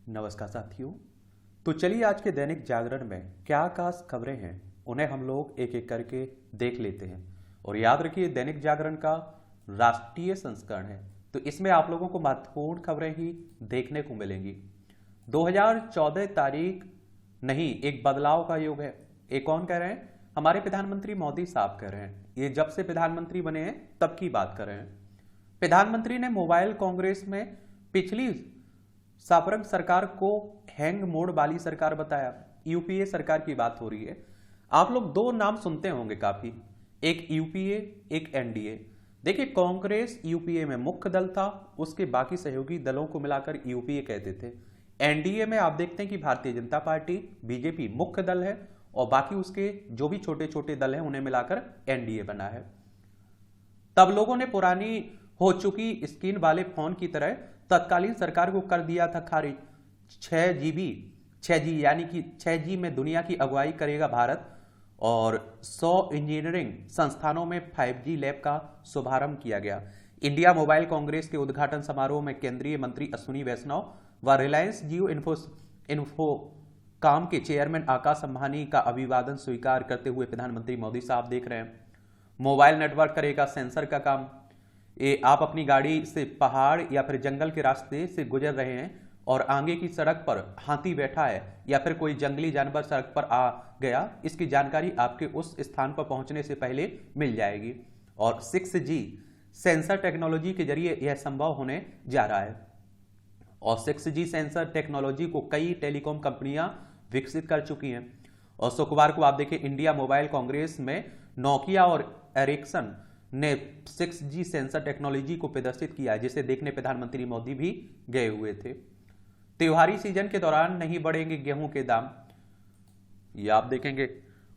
नमस्कार साथियों। तो चलिए आज के दैनिक जागरण में क्या खास खबरें हैं उन्हें हम लोग एक एक करके देख लेते हैं। और याद रखिए दैनिक जागरण का राष्ट्रीय संस्करण है, तो इसमें आप लोगों को महत्वपूर्ण खबरें ही देखने को मिलेंगी। 2014 तारीख नहीं, एक बदलाव का युग है। ये कौन कह रहे हैं? हमारे प्रधानमंत्री मोदी साहब कह रहे हैं। ये जब से प्रधानमंत्री बने हैं तब की बात कर रहे हैं। प्रधानमंत्री ने मोबाइल कांग्रेस में पिछली सापरंग सरकार को हैंग मोड वाली सरकार बताया। यूपीए सरकार की बात हो रही है। आप लोग दो नाम सुनते होंगे काफी, एक यूपीए एक एनडीए। देखिए कांग्रेस यूपीए में मुख्य दल था, उसके बाकी सहयोगी दलों को मिलाकर यूपीए कहते थे। एनडीए में आप देखते हैं कि भारतीय जनता पार्टी बीजेपी मुख्य दल है और बाकी उसके जो भी छोटे छोटे दल हैं उन्हें मिलाकर एनडीए बना है। तब लोगों ने पुरानी हो चुकी स्क्रीन वाले फोन की तरह तत्कालीन सरकार को कर दिया था खारिज। 6G यानी कि 6G में दुनिया की अगुवाई करेगा भारत और 100 इंजीनियरिंग संस्थानों में 5G लैब का शुभारंभ किया गया। इंडिया मोबाइल कांग्रेस के उद्घाटन समारोह में केंद्रीय मंत्री अश्विनी वैष्णव व रिलायंस जियो इन्फोकाम के चेयरमैन आकाश अंबानी का अभिवादन स्वीकार करते हुए प्रधानमंत्री मोदी साहब देख रहे हैं। मोबाइल नेटवर्क करेगा सेंसर का काम। ये आप अपनी गाड़ी से पहाड़ या फिर जंगल के रास्ते से गुजर रहे हैं और आगे की सड़क पर हाथी बैठा है या फिर कोई जंगली जानवर सड़क पर आ गया, इसकी जानकारी आपके उस स्थान पर पहुंचने से पहले मिल जाएगी। और 6G सेंसर टेक्नोलॉजी के जरिए यह संभव होने जा रहा है। और 6G सेंसर टेक्नोलॉजी को कई टेलीकॉम कंपनियां विकसित कर चुकी हैं। और शुक्रवार को आप देखिए इंडिया मोबाइल कांग्रेस में नोकिया और एरिक्सन ने 6G सेंसर टेक्नोलॉजी को प्रदर्शित किया है, जिसे देखने प्रधानमंत्री मोदी भी गए हुए थे। त्योहारी सीजन के दौरान नहीं बढ़ेंगे गेहूं के दाम, ये आप देखेंगे।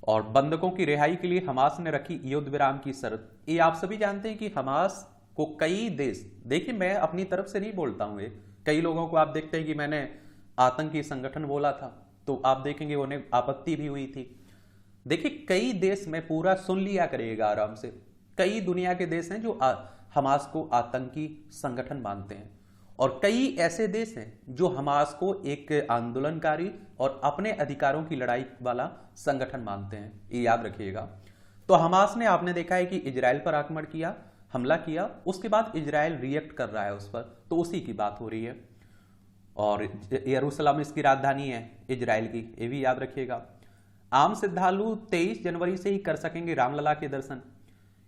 और बंधकों की रिहाई के लिए हमास ने रखी युद्ध विराम की शर्त। ये आप सभी जानते हैं कि हमास को कई देश, देखिए मैं अपनी तरफ से नहीं बोलता हूं, कई लोगों को आप देखते हैं कि मैंने आतंकी संगठन बोला था तो आप देखेंगे उन्हें आपत्ति भी हुई थी। देखिए कई देश में पूरा सुन लिया करिएगा आराम से, कई दुनिया के देश हैं जो हमास को आतंकी संगठन मानते हैं और कई ऐसे देश हैं जो हमास को एक आंदोलनकारी और अपने अधिकारों की लड़ाई वाला संगठन मानते हैं, ये याद रखिएगा। तो हमास ने आपने देखा है कि इजराइल पर आक्रमण किया, हमला किया, उसके बाद इजराइल रिएक्ट कर रहा है उस पर, तो उसी की बात हो रही है। और यरूशलेम इसकी राजधानी है इजराइल की, ये भी याद रखिएगा। आम श्रद्धालु 23 जनवरी से ही कर सकेंगे रामलला के दर्शन।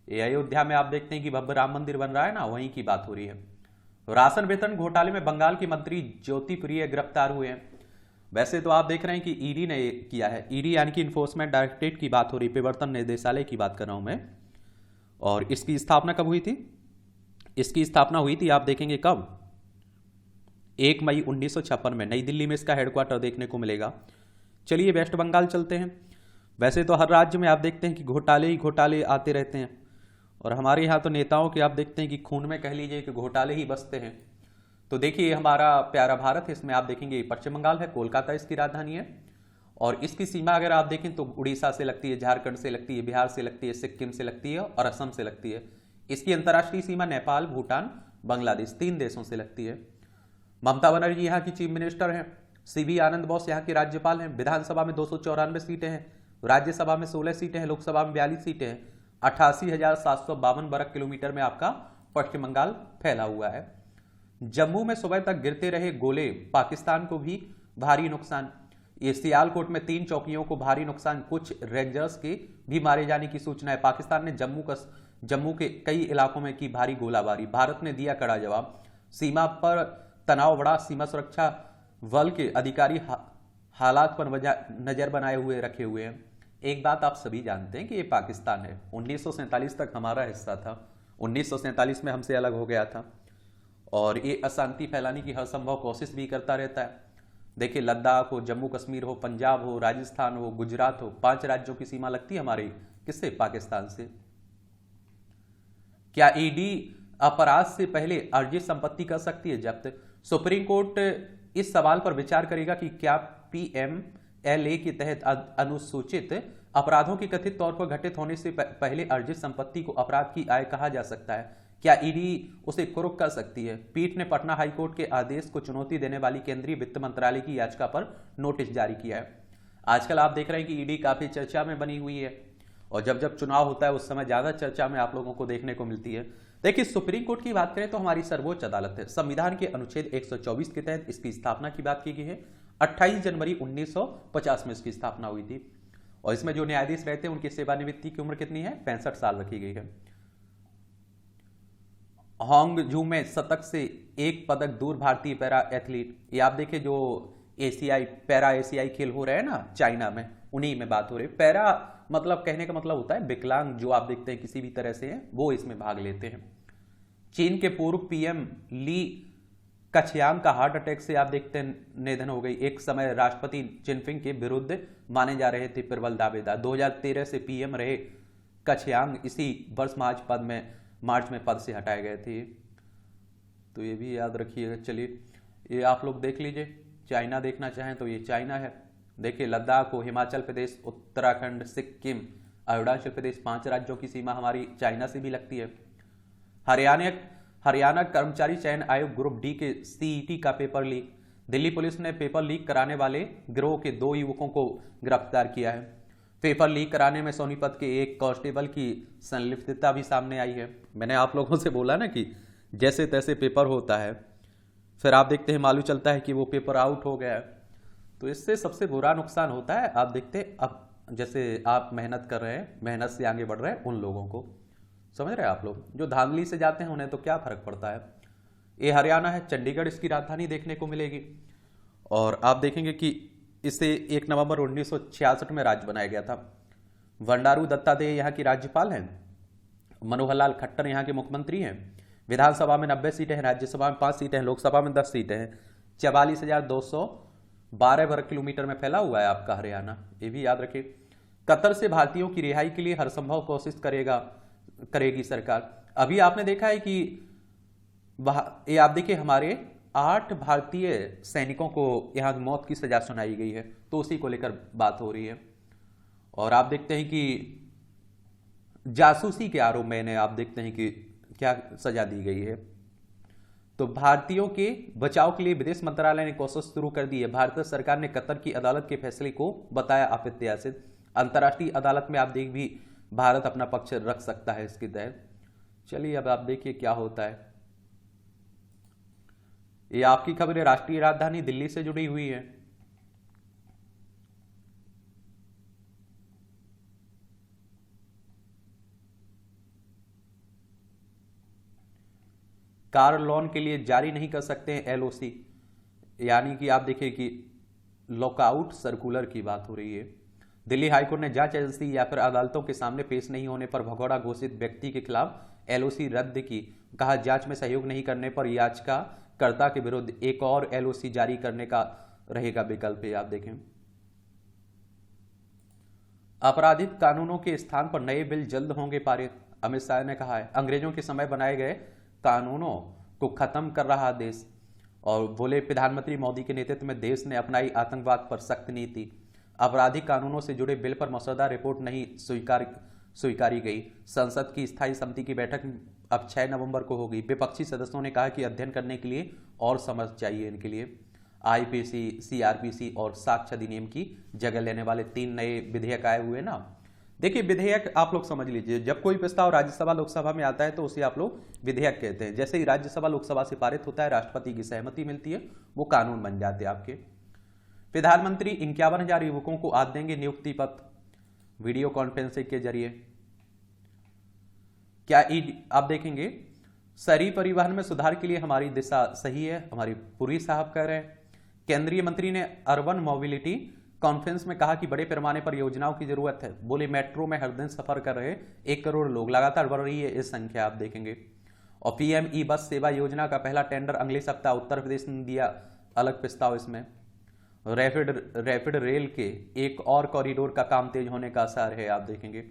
ये अयोध्या में आप देखते हैं कि भव्य राम मंदिर बन रहा है ना, वहीं की बात हो रही है। राशन वितरण घोटाले में बंगाल की मंत्री ज्योति प्रिय गिरफ्तार हुए हैं। वैसे तो आप देख रहे हैं कि ईडी ने किया है, ईडी यानी कि इन्फोर्समेंट डायरेक्टरेट की बात हो रही है, प्रवर्तन निदेशालय की बात कर रहा हूं मैं। और इसकी स्थापना कब हुई थी? इसकी स्थापना हुई थी आप देखेंगे कब, 1 मई 1956 में नई दिल्ली में इसका हेडक्वार्टर देखने को मिलेगा। चलिए वेस्ट बंगाल चलते हैं। वैसे तो हर राज्य में आप देखते हैं कि घोटाले ही घोटाले आते रहते हैं और हमारे यहाँ तो नेताओं के आप देखते हैं कि खून में कह लीजिए कि घोटाले ही बसते हैं। तो देखिए हमारा प्यारा भारत है, इसमें आप देखेंगे पश्चिम बंगाल है, कोलकाता इसकी राजधानी है और इसकी सीमा अगर आप देखें तो उड़ीसा से लगती है, झारखंड से लगती है, बिहार से लगती है, सिक्किम से लगती है और असम से लगती है। इसकी अंतर्राष्ट्रीय सीमा नेपाल, भूटान, बांग्लादेश 3 देशों से लगती है। ममता बनर्जी यहाँ की चीफ मिनिस्टर हैं। सीवी आनंद बोस यहाँ के राज्यपाल हैं। विधानसभा में 294 सीटें हैं, राज्यसभा में 16 सीटें हैं, लोकसभा में 42 सीटें हैं। 88,752 वर्ग किलोमीटर में आपका पश्चिम बंगाल फैला हुआ है। जम्मू में सुबह तक गिरते रहे गोले, पाकिस्तान को भी भारी नुकसान। ये सियालकोट में 3 चौकियों को भारी नुकसान, कुछ रेंजर्स के भी मारे जाने की सूचना है। पाकिस्तान ने जम्मू के कई इलाकों में की भारी गोलाबारी, भारत ने दिया कड़ा जवाब। सीमा पर तनाव बढ़ा, सीमा सुरक्षा बल के अधिकारी हालात पर नजर बनाए हुए रखे हुए हैं। एक बात आप सभी जानते हैं कि ये पाकिस्तान है, 1947 तक हमारा हिस्सा था, 1947 में हमसे अलग हो गया था और ये अशांति फैलाने की हर संभव कोशिश भी करता रहता है। देखिए लद्दाख हो, जम्मू कश्मीर हो, पंजाब हो, राजस्थान हो, गुजरात हो, 5 राज्यों की सीमा लगती है हमारी किससे? पाकिस्तान से। क्या ईडी अपराध से पहले अर्जित संपत्ति कर सकती है जब्त? सुप्रीम कोर्ट इस सवाल पर विचार करेगा कि क्या पीएमएलए के तहत अनुसूचित अपराधों की कथित तौर पर घटित होने से पहले अर्जित संपत्ति को अपराध की आय कहा जा सकता है। क्या ईडी उसे कुर्क कर सकती है? पीठ ने पटना हाईकोर्ट के आदेश को चुनौती देने वाली केंद्रीय वित्त मंत्रालय की याचिका पर नोटिस जारी किया है। आजकल आप देख रहे हैं कि ईडी काफी चर्चा में बनी हुई है और जब जब चुनाव होता है उस समय ज्यादा चर्चा में आप लोगों को देखने को मिलती है। देखिए, सुप्रीम कोर्ट की बात करें तो हमारी सर्वोच्च अदालत है। संविधान के अनुच्छेद 124 के तहत इसकी स्थापना की बात की गई है। 28 जनवरी 1950 में इसकी स्थापना हुई थी और इसमें जो न्यायाधीश रहते हैं उनकी सेवानिवृत्ति की उम्र कितनी है? 65 साल रखी गई है। हांगझू में शतक से एक पदक दूर भारतीय पैरा एथलीट। ये आप देखिए, जो एशियाई पैरा एशियाई खेल हो रहे हैं ना चाइना में, उन्हीं में बात हो रही है। पैरा मतलब कहने का मतलब होता है विकलांग, जो आप देखते हैं किसी भी तरह से हैं, वो इसमें भाग लेते हैं। चीन के पूर्व पीएम ली कछयांग का हार्ट अटैक से आप देखते हैं निधन हो गई। एक समय राष्ट्रपति जिनपिंग के विरुद्ध माने जा रहे थे प्रबल दावेदार। 2013 से पीएम रहे कछयांग इसी वर्ष मार्च में पद से हटाए गए थे। तो ये भी याद रखिएगा। चलिए, ये आप लोग देख लीजिए। चाइना देखना चाहें तो ये चाइना है। देखिए, लद्दाख हो, हिमाचल प्रदेश, उत्तराखंड, सिक्किम, अरुणाचल प्रदेश, 5 राज्यों की सीमा हमारी चाइना से भी लगती है। हरियाणा कर्मचारी चयन आयोग ग्रुप डी के सीईटी का पेपर लीक। दिल्ली पुलिस ने पेपर लीक कराने वाले गिरोह के 2 युवकों को गिरफ्तार किया है। पेपर लीक कराने में सोनीपत के एक कांस्टेबल की संलिप्तता भी सामने आई है। मैंने आप लोगों से बोला ना कि जैसे तैसे पेपर होता है, फिर आप देखते हैं मालूम चलता है कि वो पेपर आउट हो गया है। तो इससे सबसे बुरा नुकसान होता है, आप देखते हैं अब जैसे आप मेहनत कर रहे हैं, मेहनत से आगे बढ़ रहे हैं, उन लोगों को समझ रहे हैं आप लोग। जो धांधली से जाते हैं उन्हें तो क्या फर्क पड़ता है। ये हरियाणा है, चंडीगढ़ इसकी राजधानी देखने को मिलेगी। और आप देखेंगे कि इसे 1 नवंबर 1966 में राज्य बनाया गया था। बंडारू दत्तात्रेय यहाँ की राज्यपाल हैं। मनोहर लाल खट्टर यहाँ के मुख्यमंत्री हैं। विधानसभा में 90 सीटें हैं, राज्यसभा में 5 सीटें हैं, लोकसभा में 10 सीटें हैं। 44,212 वर्ग किलोमीटर में फैला हुआ है आपका हरियाणा, ये भी याद रखिए। कतर से भारतीयों की रिहाई के लिए हर संभव कोशिश करेगी सरकार। अभी आपने देखा है कि ये आप देखिए, हमारे 8 भारतीय सैनिकों को यहाँ मौत की सजा सुनाई गई है, तो उसी को लेकर बात हो रही है। और आप देखते हैं कि जासूसी के आरोप में आप देखते हैं कि क्या सजा दी गई है। तो भारतीयों के बचाव के लिए विदेश मंत्रालय ने कोशिश शुरू कर दी है। भारत सरकार ने कतर की अदालत के फैसले को बताया अप्रत्याशित। अंतर्राष्ट्रीय अदालत में आप देख भी भारत अपना पक्ष रख सकता है इसके तहत। चलिए, अब आप देखिए क्या होता है। ये आपकी खबर है, राष्ट्रीय राजधानी दिल्ली से जुड़ी हुई है। कार लोन के लिए जारी नहीं कर सकते हैं एलओसी, यानी कि आप देखिए कि लॉकआउट सर्कुलर की बात हो रही है। दिल्ली हाईकोर्ट ने जांच एजेंसी या फिर अदालतों के सामने पेश नहीं होने पर भगौड़ा घोषित व्यक्ति के खिलाफ एलओसी रद्द की। कहा, जांच में सहयोग नहीं करने पर याचिकाकर्ता के विरुद्ध एक और एलओसी जारी करने का रहेगा विकल्प। आप देखें, आपराधिक कानूनों के स्थान पर नए बिल जल्द होंगे पारित, अमित शाह ने कहा है। अंग्रेजों के समय बनाए गए कानूनों को खत्म कर रहा देश। और बोले, प्रधानमंत्री मोदी के नेतृत्व में देश ने अपनाई आतंकवाद पर सख्त नीति। आपराधिक कानूनों से जुड़े बिल पर मसौदा रिपोर्ट नहीं स्वीकारी गई। संसद की स्थायी समिति की बैठक अब 6 नवंबर को होगी। विपक्षी सदस्यों ने कहा कि अध्ययन करने के लिए और समझ चाहिए इनके लिए। आईपीसी, सीआरपीसी और साक्ष्य अधिनियम की जगह लेने वाले 3 नए विधेयक आए हुए ना। देखिए, विधेयक आप लोग समझ लीजिए, जब कोई प्रस्ताव राज्यसभा लोकसभा में आता है तो उसे आप लोग विधेयक कहते हैं। जैसे ही राज्यसभा लोकसभा से पारित होता है, राष्ट्रपति की सहमति मिलती है, वो कानून बन जाते हैं आपके। प्रधानमंत्री 51,000 युवकों को आज देंगे नियुक्ति पत्र वीडियो कॉन्फ्रेंसिंग के जरिए। क्या आप देखेंगे, शहरी परिवहन में सुधार के लिए हमारी दिशा सही है, हमारी पुरी साहब कह रहे हैं। केंद्रीय मंत्री ने अर्बन मोबिलिटी कॉन्फ्रेंस में कहा कि बड़े पैमाने पर योजनाओं की जरूरत है। बोले, मेट्रो में हर दिन सफर कर रहे 1 करोड़ लोग, लगातार बढ़ रही है इस संख्या, आप देखेंगे। और पीएम ई बस सेवा योजना का पहला टेंडर अगले सप्ताह उत्तर प्रदेश ने दिया अलग प्रस्ताव। इसमें रैपिड रेल के एक और कॉरिडोर का काम तेज होने का आसार है, आप देखेंगे।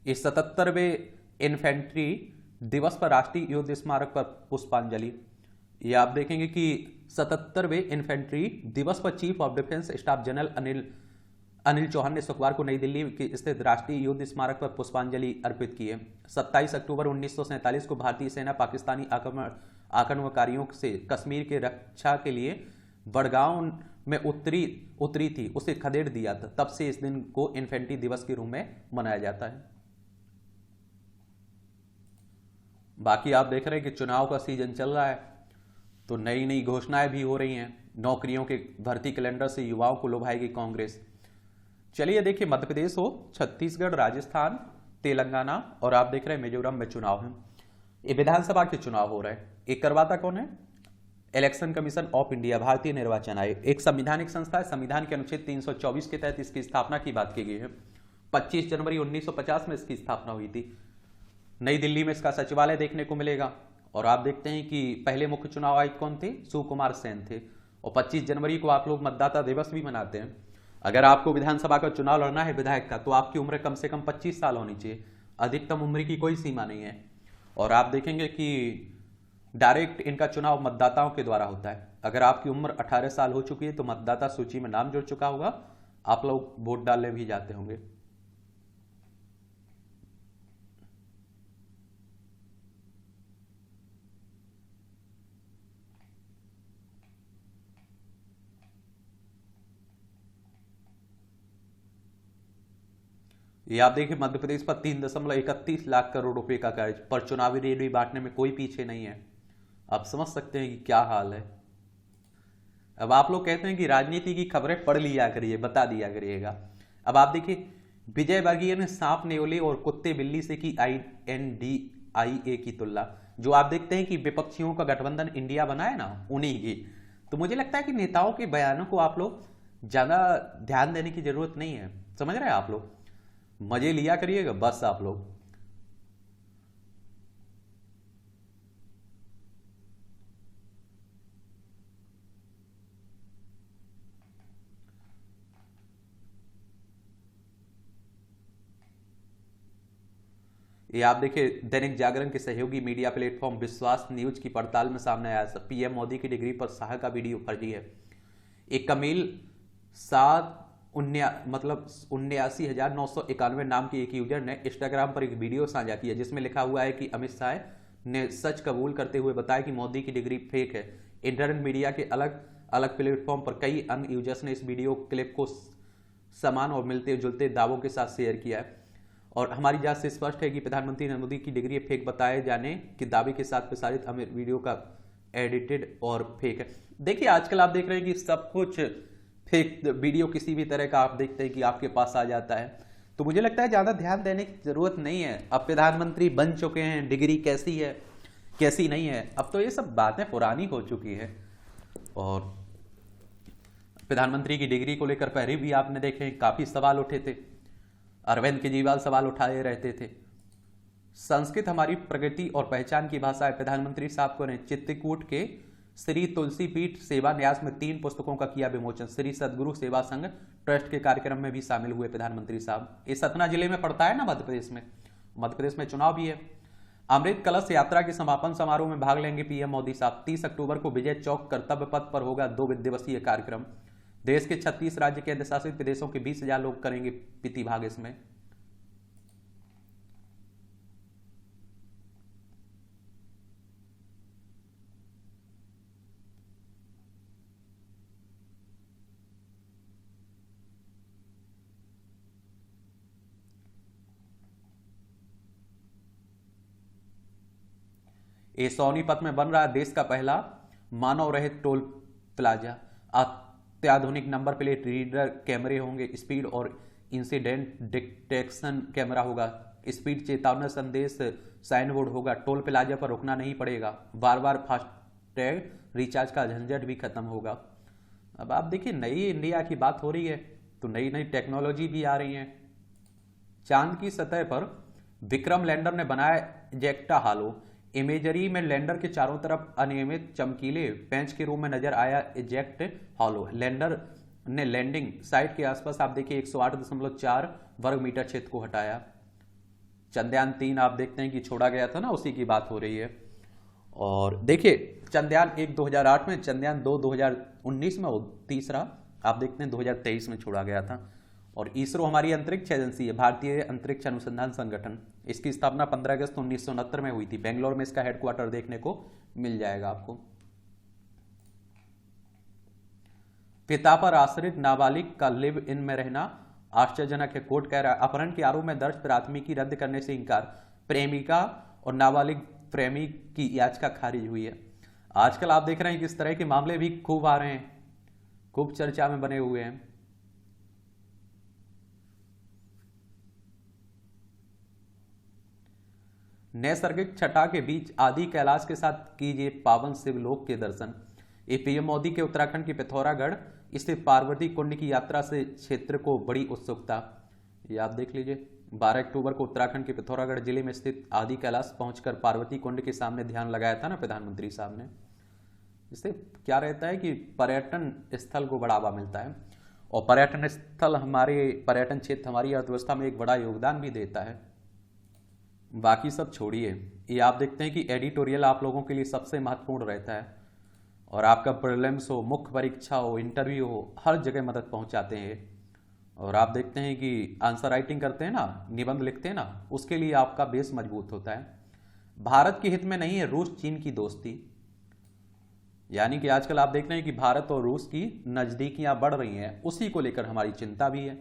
इस 77वें इन्फेंट्री दिवस पर राष्ट्रीय युद्ध स्मारक पर पुष्पांजलि। ये आप देखेंगे कि 77वें इन्फेंट्री दिवस पर chief of defence staff general Anil Chauhan ने शुक्रवार को नई दिल्ली के स्थित राष्ट्रीय युद्ध स्मारक पर पुष्पांजलि अर्पित की है। 27 अक्टूबर 1947 को भारतीय सेना पाकिस्तानी आक्रमणकारियों से कश्मीर के रक्षा के लिए बड़गांव में उतरी थी, उसे खदेड़ दिया था। तब से इस दिन को इन्फेंट्री दिवस के रूप में मनाया जाता है। बाकी आप देख रहे हैं कि चुनाव का सीजन चल रहा है, तो नई नई घोषणाएं भी हो रही हैं। नौकरियों के भर्ती कैलेंडर से युवाओं को लुभाएगी कांग्रेस। चलिए देखिए, मध्य प्रदेश हो, छत्तीसगढ़, राजस्थान, तेलंगाना और आप देख रहे हैं मिजोरम में चुनाव है। ये विधानसभा के चुनाव हो रहे हैं। एक करवाता कौन है? इलेक्शन कमीशन ऑफ इंडिया, भारतीय निर्वाचन आयोग, एक संवैधानिक संस्था है। संविधान के अनुच्छेद 324 के तहत इसकी स्थापना की बात की गई है। 25 जनवरी 1950 में इसकी स्थापना हुई थी। नई दिल्ली में इसका सचिवालय देखने को मिलेगा। और आप देखते हैं कि पहले मुख्य चुनाव आयुक्त कौन थे? सुकुमार सेन थे। और 25 जनवरी को आप लोग मतदाता दिवस भी मनाते हैं। अगर आपको विधानसभा का चुनाव लड़ना है विधायक का, तो आपकी उम्र कम से कम 25 साल होनी चाहिए। अधिकतम उम्र की कोई सीमा नहीं है। और आप देखेंगे कि डायरेक्ट इनका चुनाव मतदाताओं के द्वारा होता है। अगर आपकी उम्र 18 साल हो चुकी है तो मतदाता सूची में नाम जुड़ चुका होगा, आप लोग वोट डालने भी जाते होंगे। ये आप देखिए, मध्य प्रदेश पर 3.31 लाख करोड़ रुपए का कर्ज, पर चुनावी रैली बांटने में कोई पीछे नहीं है। आप समझ सकते हैं कि क्या हाल है। अब आप लोग कहते हैं कि राजनीति की खबरें पढ़ लिया करिए, बता दिया करिएगा। अब आप देखिए, विजय वर्गीय ने सांप नेवले और कुत्ते बिल्ली से की INDIA की तुलना। जो आप देखते हैं कि विपक्षियों का गठबंधन इंडिया बना है ना, उन्हीं की। तो मुझे लगता है कि नेताओं के बयानों को आप लोग ज्यादा ध्यान देने की जरूरत नहीं है। समझ रहे हैं आप लोग? मजे लिया करिएगा बस आप लोग। ये आप देखिए, दैनिक जागरण के सहयोगी मीडिया प्लेटफॉर्म विश्वास न्यूज की पड़ताल में सामने आया, पीएम मोदी की डिग्री पर शाह का वीडियो फर्जी है। एक कमील 79,991 नाम के एक यूजर ने इंस्टाग्राम पर एक वीडियो साझा किया, जिसमें लिखा हुआ है कि अमित शाह ने सच कबूल करते हुए बताया कि मोदी की डिग्री फेक है। इंटरनेट मीडिया के अलग अलग प्लेटफॉर्म पर कई अन्य यूजर्स ने इस वीडियो क्लिप को समान और मिलते जुलते दावों के साथ शेयर किया है। और हमारी जांच से स्पष्ट है कि प्रधानमंत्री नरेंद्र मोदी की डिग्री फेक बताए जाने के दावे के साथ प्रसारित वीडियो का एडिटेड और फेक है। देखिए, आजकल आप देख रहे हैं कि सब कुछ फेक वीडियो किसी भी तरह का आप देखते हैं कि आपके पास आ जाता है। तो मुझे लगता है ज्यादा ध्यान देने की जरूरत नहीं है। अब प्रधानमंत्री बन चुके हैं, डिग्री कैसी है कैसी नहीं है, अब तो ये सब बातें पुरानी हो चुकी है। और प्रधानमंत्री की डिग्री को लेकर पहले भी आपने देखे काफी सवाल उठे थे। अरविंद केजरीवाल सवाल उठाए रहते थे। संस्कृत हमारी प्रगति और पहचान की भाषा है। प्रधानमंत्री साहब को ने चित्रकूट के श्री तुलसी पीठ सेवा न्यास में 3 पुस्तकों का किया विमोचन। श्री सदगुरु सेवा संघ ट्रस्ट के कार्यक्रम में भी शामिल हुए प्रधानमंत्री साहब। ये सतना जिले में पड़ता है ना, मध्य प्रदेश में। मध्य प्रदेश में चुनाव भी है। अमृत कलश यात्रा के समापन समारोह में भाग लेंगे पीएम मोदी साहब। 30 अक्टूबर को विजय चौक कर्तव्य पथ पर होगा 2 दिवसीय कार्यक्रम। देश के 36 राज्य केंद्र शासित प्रदेशों के 20,000 लोग करेंगे प्रतिभाग इसमें। ये सोनीपत में बन रहा है देश का पहला मानव रहित टोल प्लाजा। अत्याधुनिक नंबर प्लेट रीडर कैमरे होंगे। स्पीड और इंसिडेंट डिटेक्शन कैमरा होगा। स्पीड चेतावनी संदेश साइन बोर्ड होगा। टोल प्लाजा पर रुकना नहीं पड़ेगा। बार बार फास्टैग रिचार्ज का झंझट भी खत्म होगा। अब आप देखिए, नई इंडिया की बात हो रही है तो नई नई टेक्नोलॉजी भी आ रही है। चांद की सतह पर विक्रम लैंडर ने बनाया इजेक्टा हालो। इमेजरी में लैंडर के चारों तरफ अनियमित चमकीले पेंच के रूप में नजर आया इजेक्ट हॉलो। लैंडर ने लैंडिंग साइट के आसपास आप देखिए 108.4 वर्ग मीटर क्षेत्र को हटाया। चंद्रयान 3 आप देखते हैं कि छोड़ा गया था ना, उसी की बात हो रही है। और देखिए, चंद्रयान 1 2008 में, चंद्रयान 2 2019 में और तीसरा आप देखते हैं 2023 में छोड़ा गया था। और इसरो हमारी अंतरिक्ष एजेंसी है, भारतीय अंतरिक्ष अनुसंधान संगठन। इसकी स्थापना 15 अगस्त 1969 में हुई थी। बेंगलोर में इसका हेडक्वार्टर देखने को मिल जाएगा आपको। पिता पर आश्रित नाबालिग का लिव इन में रहना आश्चर्यजनक है। कोर्ट कह रहा है अपहरण के आरोप में दर्ज प्राथमिकी रद्द करने से इंकार, प्रेमिका और नाबालिग प्रेमी की याचिका खारिज हुई है। आजकल आप देख रहे हैं कि इस तरह के मामले भी खूब आ रहे हैं, खूब चर्चा में बने हुए हैं। नैसर्गिक छटा के बीच आदि कैलाश के साथ कीजिए पावन शिवलोक के दर्शन। ये पीएम मोदी के उत्तराखंड के पिथौरागढ़ स्थित पार्वती कुंड की यात्रा से क्षेत्र को बड़ी उत्सुकता। ये आप देख लीजिए, 12 अक्टूबर को उत्तराखंड के पिथौरागढ़ जिले में स्थित आदि कैलाश पहुंचकर पार्वती कुंड के सामने ध्यान लगाया था ना प्रधानमंत्री साहब ने। इससे क्या रहता है कि पर्यटन स्थल को बढ़ावा मिलता है, और पर्यटन स्थल हमारे पर्यटन क्षेत्र हमारी अर्थव्यवस्था में एक बड़ा योगदान भी देता है। बाकी सब छोड़िए, ये आप देखते हैं कि एडिटोरियल आप लोगों के लिए सबसे महत्वपूर्ण रहता है, और आपका प्रीलिम्स हो, मुख्य परीक्षा हो, इंटरव्यू हो, हर जगह मदद पहुंचाते हैं। और आप देखते हैं कि आंसर राइटिंग करते हैं ना, निबंध लिखते हैं ना, उसके लिए आपका बेस मजबूत होता है। भारत के हित में नहीं है रूस चीन की दोस्ती, यानी कि आजकल आप देख रहे हैं कि भारत और रूस की नजदीकियां बढ़ रही हैं, उसी को लेकर हमारी चिंता भी है।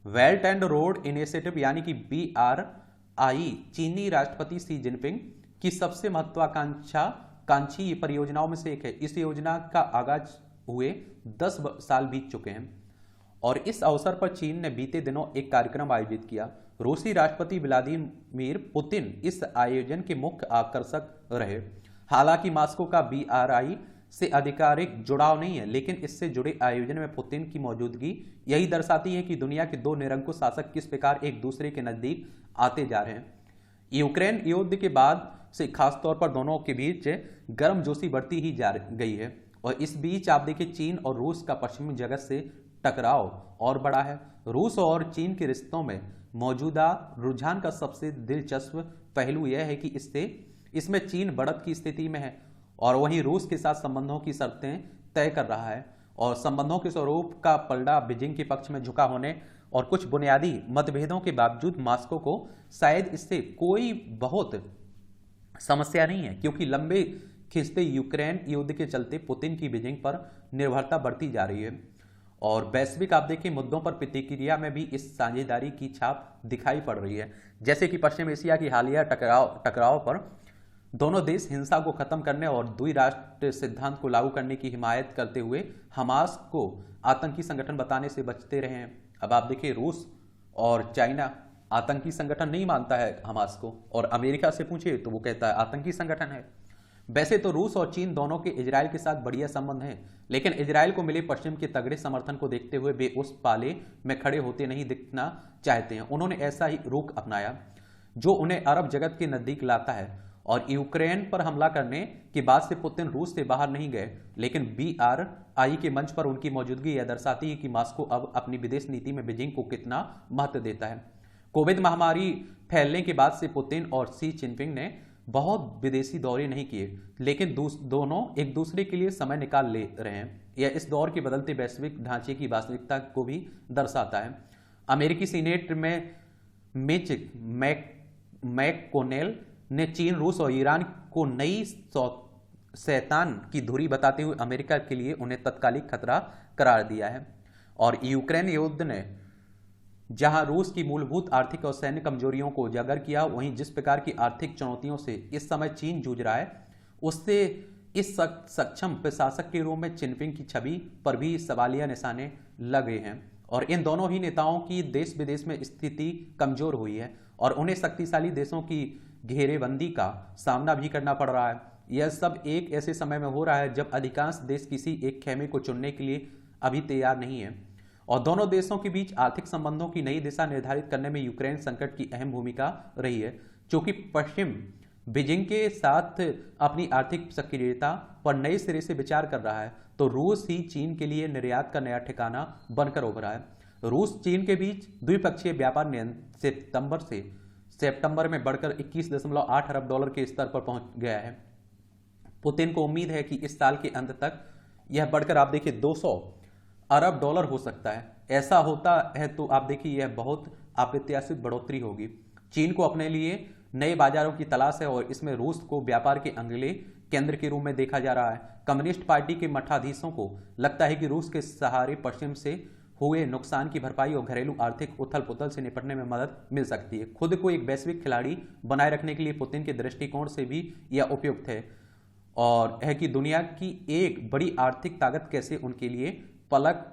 बेल्ट एंड रोड इनिशिएटिव यानी कि BRI चीनी राष्ट्रपति शी जिनपिंग की सबसे महत्वाकांक्षी परियोजनाओं में से एक है। इस योजना का आगाज हुए 10 साल बीत चुके हैं, और इस अवसर पर चीन ने बीते दिनों एक कार्यक्रम आयोजित किया। रूसी राष्ट्रपति व्लादिमीर पुतिन इस आयोजन के मुख्य आकर्षक रहे। हालांकि मॉस्को का BRI से आधिकारिक जुड़ाव नहीं है, लेकिन इससे जुड़े आयोजन में पुतिन की मौजूदगी यही दर्शाती है कि दुनिया के दो निरंकुश शासक किस प्रकार एक दूसरे के नजदीक आते जा रहे हैं। यूक्रेन युद्ध के बाद से खासतौर पर दोनों के बीच गर्मजोशी बढ़ती ही जा गई है, और इस बीच आप देखिए चीन और रूस का पश्चिमी जगत से टकराव और बड़ा है। रूस और चीन के रिश्तों में मौजूदा रुझान का सबसे दिलचस्प पहलू यह है कि इसमें चीन बढ़त की स्थिति में है, और वहीं रूस के साथ संबंधों की शर्तें तय कर रहा है, और संबंधों के स्वरूप का पलड़ा बीजिंग के पक्ष में झुका होने और कुछ बुनियादी मतभेदों के बावजूद मॉस्को को शायद इससे कोई बहुत समस्या नहीं है, क्योंकि लंबे खिंचते यूक्रेन युद्ध के चलते पुतिन की बीजिंग पर निर्भरता बढ़ती जा रही है। और वैश्विक आप देखिए मुद्दों पर प्रतिक्रिया में भी इस साझेदारी की छाप दिखाई पड़ रही है, जैसे कि पश्चिम एशिया की हालिया टकराव पर दोनों देश हिंसा को खत्म करने और द्विराष्ट्र सिद्धांत को लागू करने की हिमायत करते हुए हमास को आतंकी संगठन बताने से बचते रहे हैं। अब आप देखिए रूस और चाइना आतंकी संगठन नहीं मानता है हमास को, और अमेरिका से पूछिए तो वो कहता है आतंकी संगठन है। वैसे तो रूस और चीन दोनों के इजराइल के साथ बढ़िया संबंध हैं, लेकिन इजराइल को मिले पश्चिम के तगड़े समर्थन को देखते हुए वे उस पाले में खड़े होते नहीं दिखना चाहते हैं। उन्होंने ऐसा ही रुख अपनाया जो उन्हें अरब जगत के नजदीक लाता है, और यूक्रेन पर हमला करने के बाद से पुतिन रूस से बाहर नहीं गए, लेकिन BRI के मंच पर उनकी मौजूदगी यह दर्शाती है कि मॉस्को अब अपनी विदेश नीति में बीजिंग को कितना महत्व देता है। कोविड महामारी फैलने के बाद से पुतिन और शी जिनपिंग ने बहुत विदेशी दौरे नहीं किए, लेकिन दोनों एक दूसरे के लिए समय निकाल ले रहे हैं। यह इस दौर के बदलते वैश्विक ढांचे की वास्तविकता को भी दर्शाता है। अमेरिकी सीनेट में मिच मैककोनेल ने चीन, रूस और ईरान को नई शैतान की धुरी बताते हुए अमेरिका के लिए उन्हें तत्कालिक खतरा करार दिया है। और यूक्रेन युद्ध ने जहां रूस की मूलभूत आर्थिक और सैन्य कमजोरियों को उजागर किया, वहीं जिस प्रकार की आर्थिक चुनौतियों से इस समय चीन जूझ रहा है, उससे इस सक्षम प्रशासक के रूप में जिनपिंग की छवि पर भी सवालिया निशाने लगे हैं। और इन दोनों ही नेताओं की देश विदेश में स्थिति कमजोर हुई है, और उन्हें शक्तिशाली देशों की घेरेबंदी का सामना भी करना पड़ रहा है। यह सब एक ऐसे समय में हो रहा है जब अधिकांश देश किसी एक खेमे को चुनने के लिए अभी तैयार नहीं है, और दोनों देशों के बीच आर्थिक संबंधों की नई दिशा निर्धारित करने में यूक्रेन संकट की अहम भूमिका रही है। चूंकि पश्चिम बीजिंग के साथ अपनी आर्थिक सक्रियता पर नए सिरे से विचार कर रहा है, तो रूस ही चीन के लिए निर्यात का नया ठिकाना बनकर उभरा है। रूस चीन के बीच द्विपक्षीय व्यापार सितंबर में बढ़कर 21.8 अरब डॉलर के स्तर पर पहुंच गया है। पुतिन को उम्मीद है कि इस साल के अंत तक यह बढ़कर आप देखिए 200 अरब डॉलर हो सकता है। ऐसा होता है तो आप देखिए यह बहुत अप्रत्याशित बढ़ोतरी होगी। चीन को अपने लिए नए बाजारों की तलाश है और इसमें रूस को व्यापार के अगले केंद्र के रूप में देखा जा रहा है। कम्युनिस्ट पार्टी के मठाधीशों को लगता है कि रूस के सहारे पश्चिम से हुए नुकसान की भरपाई और घरेलू आर्थिक उथल पुथल से निपटने में मदद मिल सकती है। खुद को एक वैश्विक खिलाड़ी बनाए रखने के लिए पुतिन के दृष्टिकोण से भी यह उपयुक्त है और है कि दुनिया की एक बड़ी आर्थिक ताकत कैसे उनके लिए पलक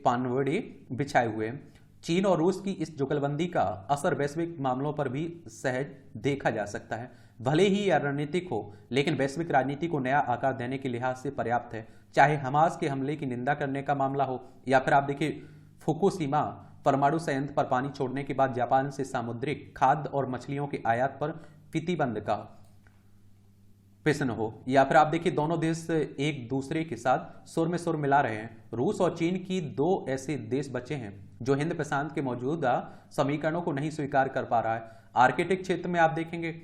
पानवड़े बिछाए हुए हैं। चीन और रूस की इस जुगलबंदी का असर वैश्विक मामलों पर भी सहज देखा जा सकता है। भले ही यह रणनीतिक हो, लेकिन वैश्विक राजनीति को नया आकार देने के लिहाज से पर्याप्त है। चाहे हमास के हमले की निंदा करने का मामला हो या फिर आप देखिए फुकुशिमा परमाणु संयंत्र पर पानी छोड़ने के बाद जापान से सामुद्रिक खाद्य और मछलियों के आयात पर प्रतिबंध का प्रश्न हो, या फिर आप देखिए दोनों देश एक दूसरे के साथ सुर में सुर मिला रहे हैं। रूस और चीन की दो ऐसे देश बचे हैं जो हिंद प्रशांत के मौजूदा समीकरणों को नहीं स्वीकार कर पा रहा है। आर्कटिक क्षेत्र में आप देखेंगे,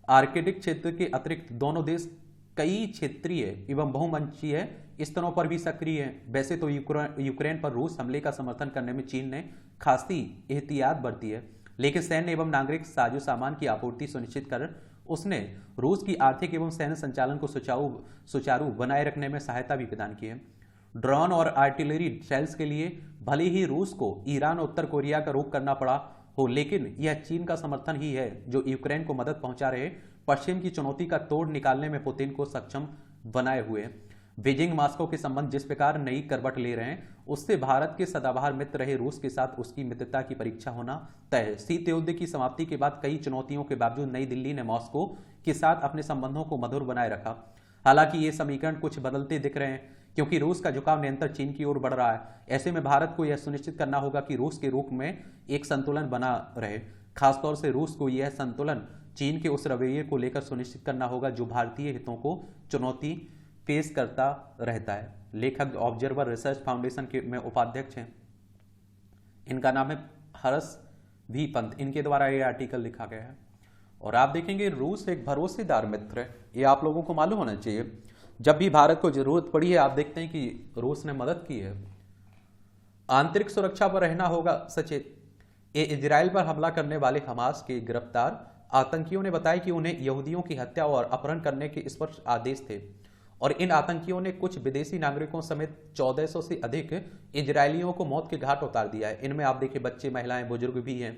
आर्कटिक क्षेत्र के अतिरिक्त दोनों देश कई क्षेत्रीय एवं बहुमंचीय स्तरों पर भी सक्रिय हैं। वैसे तो यूक्रेन पर रूस हमले का समर्थन करने में चीन ने खासी एहतियात बरती है, लेकिन सैन्य एवं नागरिक साजो सामान की आपूर्ति सुनिश्चित कर उसने रूस की आर्थिक एवं सैन्य संचालन को सुचारू बनाए रखने में सहायता भी प्रदान की है। ड्रोन और आर्टिलरी शेल्स के लिए भले ही रूस को ईरान और उत्तर कोरिया का रुख करना पड़ा हो, लेकिन यह चीन का समर्थन ही है जो यूक्रेन को मदद पहुंचा रहे पश्चिम की चुनौती का तोड़ निकालने में पुतिन को सक्षम बनाए हुए। बीजिंग मास्को के संबंध जिस प्रकार नई करवट ले रहे हैं, उससे भारत के सदाबहार मित्र रहे रूस के साथ उसकी मित्रता की परीक्षा होना तय है। शीत युद्ध की समाप्ति के बाद कई चुनौतियों के बावजूद नई दिल्ली ने मॉस्को के साथ अपने संबंधों को मधुर बनाए रखा। हालांकि ये समीकरण कुछ बदलते दिख रहे हैं क्योंकि रूस का झुकाव निरंतर चीन की ओर बढ़ रहा है। ऐसे में भारत को यह सुनिश्चित करना होगा कि रूस के रुख में एक संतुलन बना रहे। खासतौर से रूस को यह संतुलन चीन के उस रवैये को लेकर सुनिश्चित करना होगा जो भारतीय हितों को चुनौती पेश करता रहता है। लेखक ऑब्जर्वर रिसर्च फाउंडेशन के में उपाध्यक्ष हैं, इनका नाम है हर्ष भी पंत, इनके द्वारा ये आर्टिकल लिखा गया है। और आप देखेंगे रूस एक भरोसेदार मित्र है, ये आप लोगों को मालूम होना चाहिए। जब भी भारत को जरूरत पड़ी है आप देखते हैं कि रूस ने मदद की है। आंतरिक सुरक्षा पर रहना होगा सचेत। ये इजराइल पर हमला करने वाले हमास के गिरफ्तार आतंकियों ने बताया कि उन्हें यहूदियों की हत्या और अपहरण करने के स्पष्ट आदेश थे और इन आतंकियों ने कुछ विदेशी नागरिकों समेत 1400 से अधिक इजरायलियों को मौत के घाट उतार दिया है। इनमें आप देखिए बच्चे, महिलाएं, बुजुर्ग भी हैं।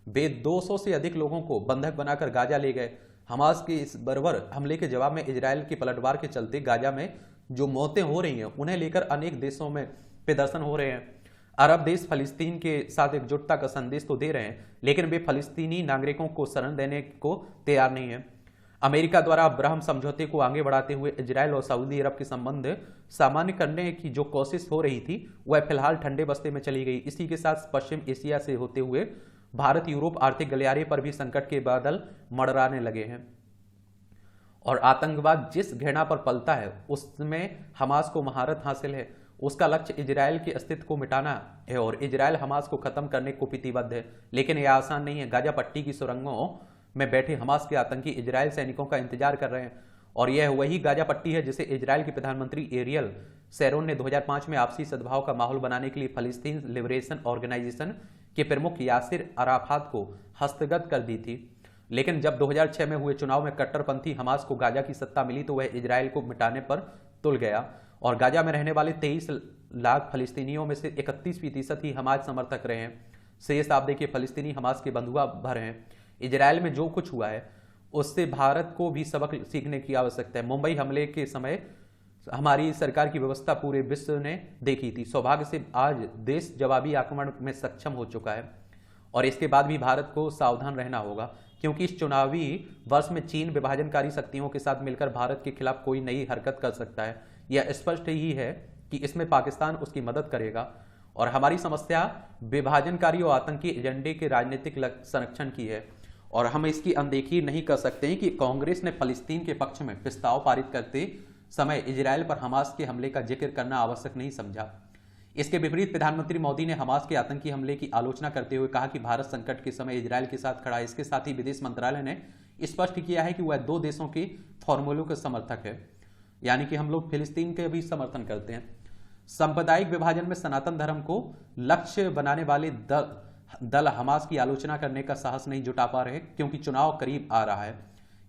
वे 200 से अधिक लोगों को बंधक बनाकर गाजा ले गए। हमास के इस बर्बर हमले के जवाब में इजराइल के पलटवार के चलते गाजा में जो मौतें हो रही हैं उन्हें लेकर अनेक देशों में प्रदर्शन हो रहे हैं। अरब देश फलस्तीन के साथ एकजुटता का संदेश तो दे रहे हैं, लेकिन वे फलस्तीनी नागरिकों को शरण देने को तैयार नहीं है। अमेरिका द्वारा अब्राहम समझौते को आगे बढ़ाते हुए इजराइल और सऊदी अरब के संबंध सामान्य करने की जो कोशिश हो रही थी वह फिलहाल ठंडे बस्ते में चली गई। इसी के साथ पश्चिम एशिया से होते हुए भारत यूरोप आर्थिक गलियारे पर भी संकट के बादल मंडराने लगे हैं और आतंकवाद जिस घृणा पर पलता है उसमें हमास को महारत हासिल है। उसका लक्ष्य इजराइल के अस्तित्व को मिटाना है और इजराइल हमास को खत्म करने को प्रतिबद्ध है, लेकिन यह आसान नहीं है। गाजा पट्टी की सुरंगों में बैठे हमास के आतंकी इजराइल सैनिकों का इंतजार कर रहे हैं और यह वही गाजा पट्टी है जिसे इजराइल के प्रधानमंत्री एरियल शेरोन ने 2005 में आपसी सद्भाव का माहौल बनाने के लिए फलस्तीन लिबरेशन ऑर्गेनाइजेशन के प्रमुख यासिर अराफात को हस्तगत कर दी थी। लेकिन जब 2006 में हुए चुनाव में कट्टरपंथी हमास को गाजा की सत्ता मिली तो वह इजराइल को मिटाने पर तुल गया और गाजा में रहने वाले 23 लाख फलस्तीनियों में से 31% ही हमास समर्थक रहे हैं। शेष आप देखिए फलस्तीनी हमास के बंधुआ भर हैं। इजराइल में जो कुछ हुआ है उससे भारत को भी सबक सीखने की आवश्यकता है। मुंबई हमले के समय हमारी सरकार की व्यवस्था पूरे विश्व ने देखी थी। सौभाग्य से आज देश जवाबी आक्रमण में सक्षम हो चुका है और इसके बाद भी भारत को सावधान रहना होगा क्योंकि इस चुनावी वर्ष में चीन विभाजनकारी शक्तियों के साथ मिलकर भारत के खिलाफ कोई नई हरकत कर सकता है। यह स्पष्ट ही है कि इसमें पाकिस्तान उसकी मदद करेगा और हमारी समस्या विभाजनकारी और आतंकी एजेंडे के राजनीतिक संरक्षण की है और हम इसकी अनदेखी नहीं कर सकते हैं कि कांग्रेस ने फलस्तीन के पक्ष में प्रस्ताव पारित करते समय इजराइल पर हमास के हमले का जिक्र करना आवश्यक नहीं समझा। इसके विपरीत प्रधानमंत्री मोदी ने हमास के आतंकी हमले की आलोचना करते हुए कहा कि भारत संकट के समय इजराइल के साथ खड़ा है। इसके साथ ही विदेश मंत्रालय ने स्पष्ट किया है कि वह दो देशों के फॉर्मूलों का समर्थक है यानी कि हम लोग फिलिस्तीन के भी समर्थन करते हैं। सांप्रदायिक विभाजन में सनातन धर्म को लक्ष्य बनाने वाले दल हमास की आलोचना करने का साहस नहीं जुटा पा रहे, क्योंकि चुनाव करीब आ रहा है।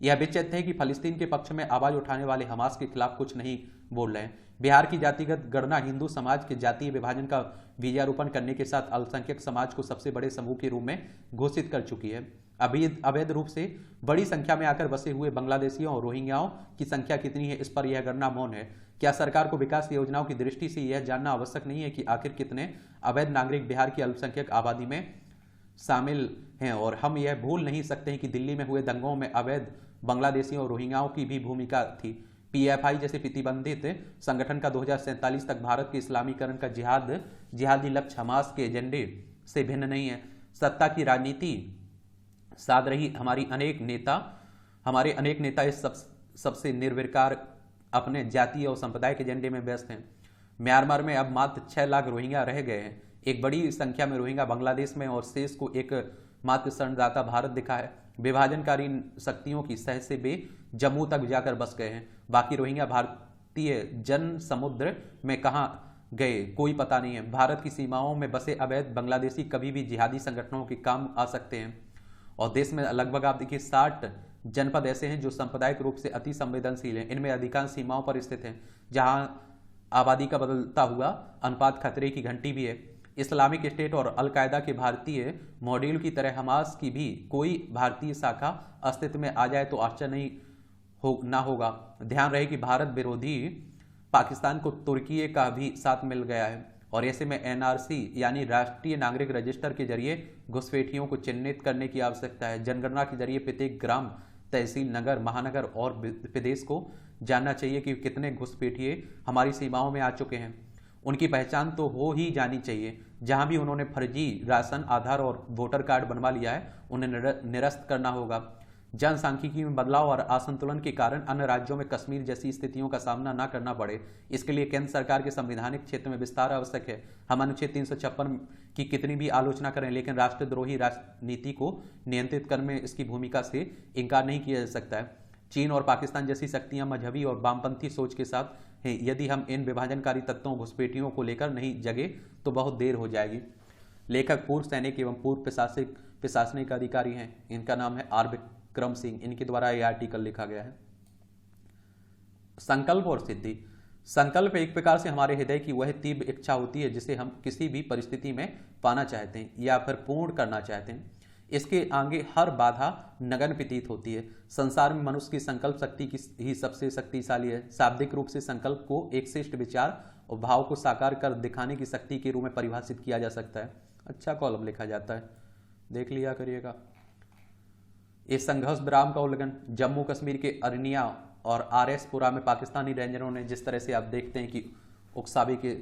यह विचित्र है कि फिलिस्तीन के पक्ष में आवाज उठाने वाले हमास के खिलाफ कुछ नहीं बोल रहे हैं। बिहार की जातिगत गणना हिंदू समाज के जातीय विभाजन का बीजारोपण करने के साथ अल्पसंख्यक समाज को सबसे बड़े समूह के रूप में घोषित कर चुकी है। अवैध रूप से बड़ी संख्या में आकर बसे हुए बांग्लादेशियों और रोहिंग्याओं की संख्या कितनी है, इस पर यह गणना मौन है। क्या सरकार को विकास योजनाओं की दृष्टि से यह जानना आवश्यक नहीं है कि आखिर कितने अवैध नागरिक बिहार की अल्पसंख्यक आबादी में शामिल हैं? और हम यह भूल नहीं सकते हैं कि दिल्ली में हुए दंगों में अवैध बांग्लादेशियों और रोहिंग्याओं की भी भूमिका थी। पीएफआई जैसे प्रतिबंधित संगठन का 2047 तक भारत के इस्लामीकरण का जिहादी लक्ष्य हमास के एजेंडे से भिन्न नहीं है। सत्ता की राजनीति साध रही हमारे अनेक नेता इस सबसे निर्विकार अपने जातीय और सांप्रदायिक एजेंडे में व्यस्त हैं। म्यांमार में अब मात्र 6 लाख रोहिंग्या रह गए हैं। एक बड़ी संख्या में रोहिंग्या बांग्लादेश में और शेष को एक मात्र शरणदाता भारत दिखा है। विभाजनकारी शक्तियों की सह से वे जम्मू तक जाकर बस गए हैं। बाकी रोहिंग्या भारतीय जन समुद्र में कहां गए कोई पता नहीं है। भारत की सीमाओं में बसे अवैध बांग्लादेशी कभी भी जिहादी संगठनों के काम आ सकते हैं। और देश में लगभग आप देखिए 60 जनपद ऐसे हैं जो सांप्रदायिक रूप से अति संवेदनशील हैं। इनमें अधिकांश सीमाओं पर स्थित हैं, जहां आबादी का बदलता हुआ अनुपात खतरे की घंटी भी है। इस्लामिक स्टेट और अलकायदा के भारतीय मॉड्यूल की तरह हमास की भी कोई भारतीय शाखा अस्तित्व में आ जाए तो आश्चर्य नहीं ना होगा। ध्यान रहे कि भारत विरोधी पाकिस्तान को तुर्की का भी साथ मिल गया है, और ऐसे में एनआरसी यानी राष्ट्रीय नागरिक रजिस्टर के जरिए घुसपैठियों को चिन्हित करने की आवश्यकता है। जनगणना के जरिए प्रत्येक ग्राम, तहसील, नगर, महानगर और प्रदेश को जानना चाहिए कि कितने घुसपैठिए हमारी सीमाओं में आ चुके हैं। उनकी पहचान तो हो ही जानी चाहिए। जहां भी उन्होंने फर्जी राशन, आधार और वोटर कार्ड बनवा लिया है, उन्हें निरस्त करना होगा। जनसांख्यिकी में बदलाव और असंतुलन के कारण अन्य राज्यों में कश्मीर जैसी स्थितियों का सामना न करना पड़े, इसके लिए केंद्र सरकार के संवैधानिक क्षेत्र में विस्तार आवश्यक है। हम अनुच्छेद 356 की कितनी भी आलोचना करें, लेकिन राष्ट्रद्रोही राजनीति को नियंत्रित करने में इसकी भूमिका से इनकार नहीं किया जा सकता है। चीन और पाकिस्तान जैसी शक्तियां मजहबी और वामपंथी सोच के साथ हैं। यदि हम इन विभाजनकारी तत्वों, घुसपैठियों को लेकर नहीं जगे तो बहुत देर हो जाएगी। लेखक पूर्व सैनिक एवं पूर्व प्रशासनिक अधिकारी हैं। इनका नाम है आर विक्रम सिंह। इनके द्वारा यह आर्टिकल लिखा गया है। संकल्प और सिद्धि। संकल्प एक प्रकार से हमारे हृदय की वह तीव्र इच्छा होती है जिसे हम किसी भी परिस्थिति में पाना चाहते हैं या फिर पूर्ण करना चाहते हैं। इसके आगे हर बाधा नगण्य प्रतीत होती है। संसार में मनुष्य की संकल्प शक्ति की ही सबसे शक्तिशाली है। शाब्दिक रूप से संकल्प को एक श्रेष्ठ विचार और भाव को साकार कर दिखाने की शक्ति के रूप में परिभाषित किया जा सकता है। अच्छा कॉलम लिखा जाता है, देख लिया करिएगा। इस संघर्ष विराम का उल्लंघन जम्मू कश्मीर के अरनिया और आरएसपुरा में पाकिस्तानी रेंजरों ने जिस तरह से आप देखते हैं कि उकसावे के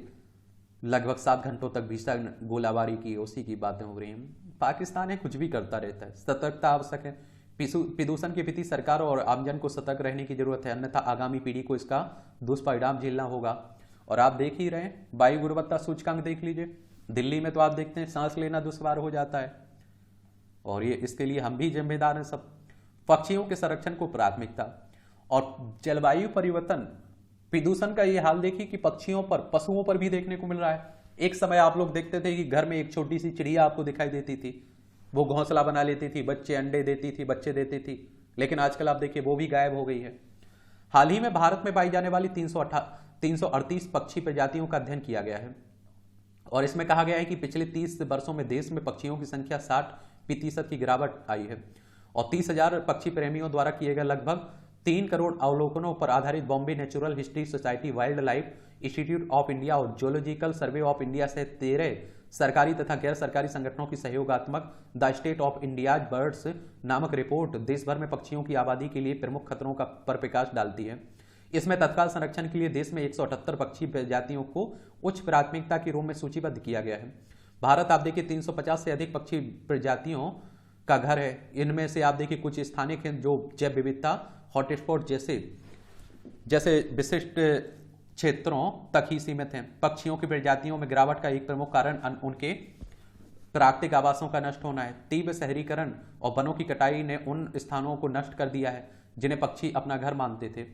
लगभग 7 घंटों तक भीषण गोलाबारी की, उसी की बातें हो रही हैं। पाकिस्तान है कुछ भी करता रहता है। सतर्कता आवश्यक है। प्रदूषण के प्रति सरकार और आमजन को सतर्क रहने की जरूरत है, अन्यथा आगामी पीढ़ी को इसका दुष्परिणाम झेलना होगा। और आप देख ही रहे हैं, वायु गुणवत्ता सूचकांक देख लीजिए। दिल्ली में तो आप देखते हैं सांस लेना दुश्वार हो जाता है, और ये इसके लिए हम भी जिम्मेदार हैं सब। पक्षियों के संरक्षण को प्राथमिकता। और जलवायु परिवर्तन, प्रदूषण का ये हाल देखिए कि पक्षियों पर, पशुओं पर भी देखने को मिल रहा है। एक समय आप लोग देखते थे कि घर में एक छोटी सी चिड़िया आपको दिखाई देती थी, वो घोंसला बना लेती थी, बच्चे अंडे देती थी, बच्चे देती थी, लेकिन आजकल आप देखिए वो भी गायब हो गई है। हाल ही में भारत में पाई जाने वाली 338 पक्षी प्रजातियों का अध्ययन किया गया है, और इसमें कहा गया है कि पिछले 30 वर्षों में देश में पक्षियों की संख्या 60% की गिरावट आई है। और 30,000 पक्षी प्रेमियों द्वारा किए गए लगभग 3 करोड़ अवलोकनों पर आधारित Bombay natural history society, wild life institute of India और जूलॉजिकल सर्वे ऑफ इंडिया सहित 13 सरकारी तथा गैर सरकारी संगठनों की सहयोगात्मक the state of India's birds नामक रिपोर्ट देश भर में पक्षियों की आबादी के लिए प्रमुख खतरों पर प्रकाश डालती है। इसमें तत्काल संरक्षण के लिए देश में 178 पक्षी प्रजातियों को उच्च प्राथमिकता के रूप में सूचीबद्ध किया गया है। भारत आप देखिए 350 से अधिक पक्षी प्रजातियों का घर है। इनमें से आप देखिए कुछ स्थानिक हैं जो जैव विविधता हॉटस्पॉट जैसे विशिष्ट क्षेत्रों तक ही सीमित हैं। पक्षियों की प्रजातियों में गिरावट का एक प्रमुख कारण उनके प्राकृतिक आवासों का नष्ट होना है। तीव्र शहरीकरण और वनों की कटाई ने उन स्थानों को नष्ट कर दिया है जिन्हें पक्षी अपना घर मानते थे।